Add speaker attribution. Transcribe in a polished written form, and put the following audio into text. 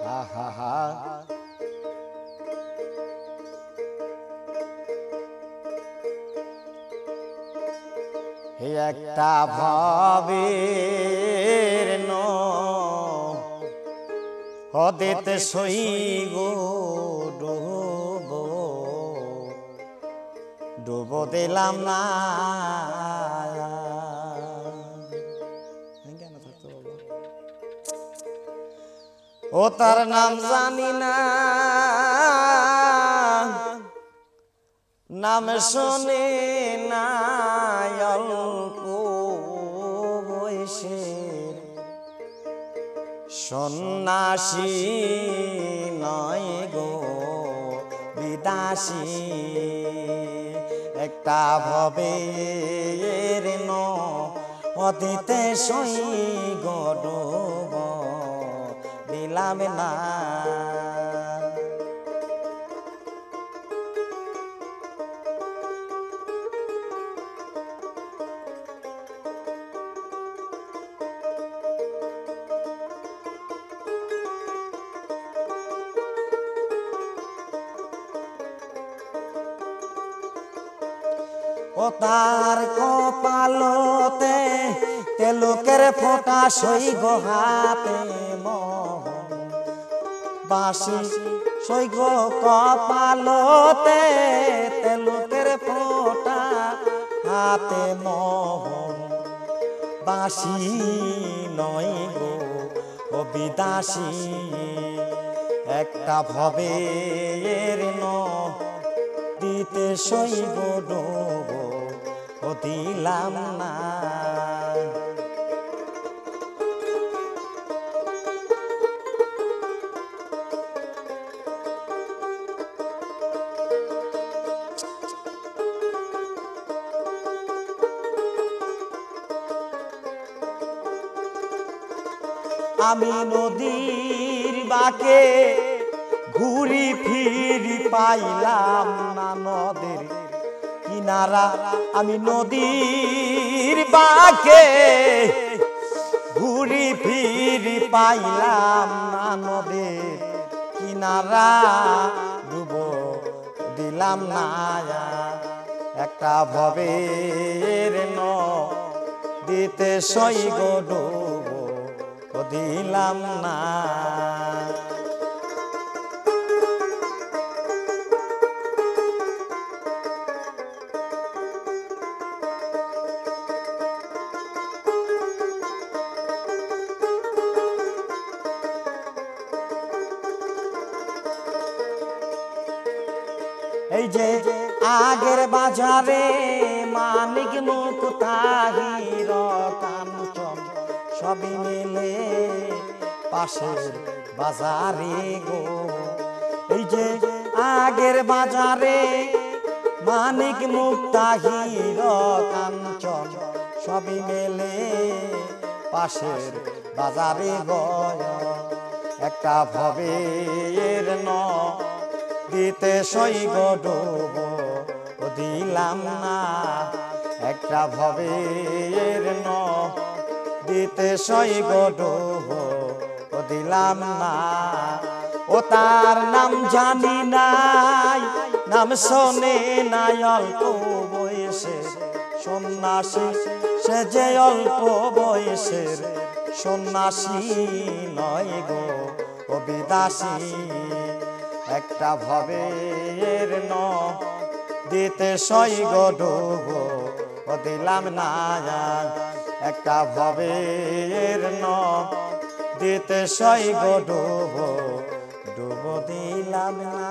Speaker 1: হা হা হা একটা ভাবের নদীতে সই গো ডুবো ডুবো দিলাম না ও তার নাম জানি না নাম শুনে না অল্প বয়সের সন্ন্যাসী নয় গো বিদাসী একটা ভবের নদীতে সই গো ডুবো দিলাম না ও তার কপালতে তেলুকের ফোঁটা সই গো হাতে মোহন বাঁশি সই গো কপালতে তেলুকের ফোঁটা হাতে মোহন বাঁশি নয় গো ও বিদাসী একটা ভবের দিতে সই গো ডুবো ও দিলাম না আমি নদীর বাঁকে ঘুরি ফিরি পাইলাম না নদীর কিনারা আমি নদীর বাঁকে ঘুরি ফিরি পাইলাম না নদীর কিনারা ডুবো দিলাম না একটা ভবের দিতে সই গো ডুবো দিলাম না এই যে আগের বাজারে মানিক মুক্তা হীরা কাঞ্চন সবই মিলে পাশের বাজারে গো এই যে আগের বাজারে মানিক মুক্তা হীরা কাঞ্চন সবই মিলে পাশের বাজারে গো একটা ভবের দিতে সই গো ডুবো দিলাম না একটা ভবের দিতে সই গো ডুবো দিলাম না ও তার নাম জানি নাই নাম শোনে নাই অল্প বয়সে সন্ন্যাসী সে যে অল্প বয়সের সন্ন্যাসী নয় গো ও বিদাসী একটা ভবের দিতে সই গো ডুবো ও দিলাম না একটা ভবের দিতে সই গো ডুবো ডুবো দিলাম না